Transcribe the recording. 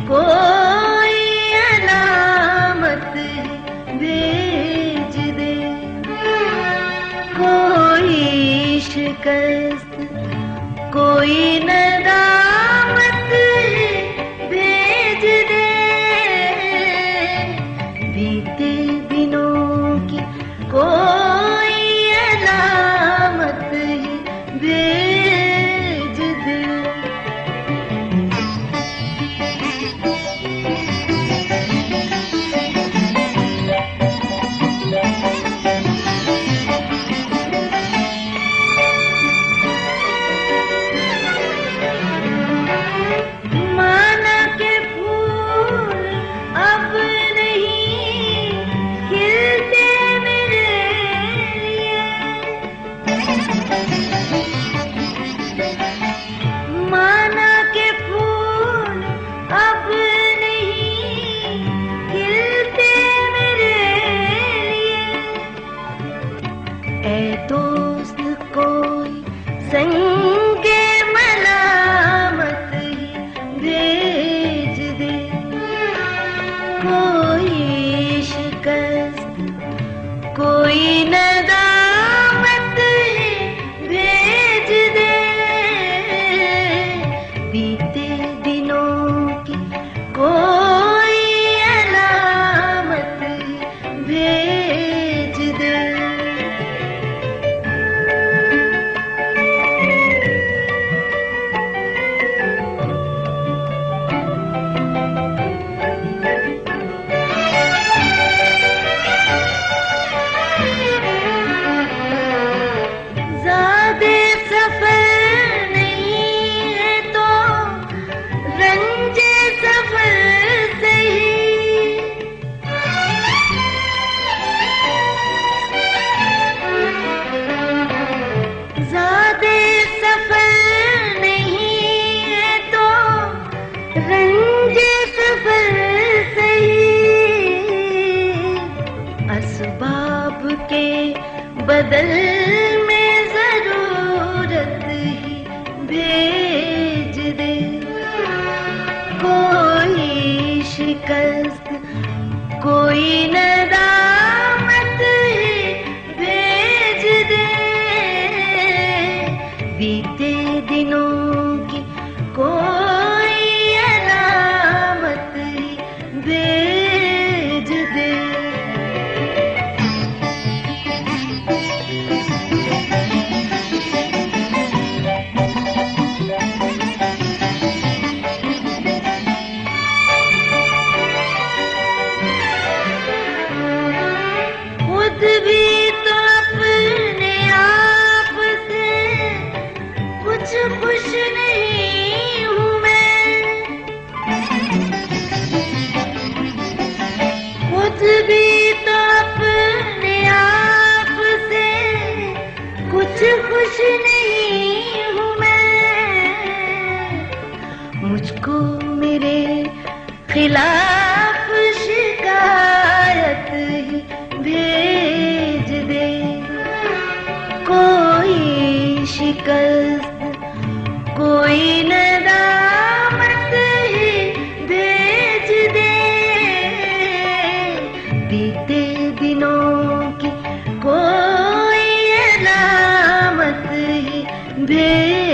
कोई अलामत भेज दे, कोई शिकस्त, कोई नदामत भेज दे। बीते दिनों की कोई अलामत भेज दे। दोस्त कोई संगे मलामत भेज दे, कोई शिकस्त, कोई नदामत भेज दे। बीते दिनों की कोई अलामत भेज दे। असबाब के बदल में जरूरत ही भेज दे, कोई शिकस्त, कोई नदामत ही भेज दे। बीते दिनों की कोई अलामत ही भेज दे। भी तो अपने आप से कुछ खुश नहीं हूँ मैं, खुद भी तो अपने आप से कुछ खुश नहीं हूँ मैं। मुझको मेरे खिलाफ शिकायत ही भेज दे, कोई शिकस्त, कोई नदामत ही भेज दे। बीते दिनों की कोई अलामत ही भेज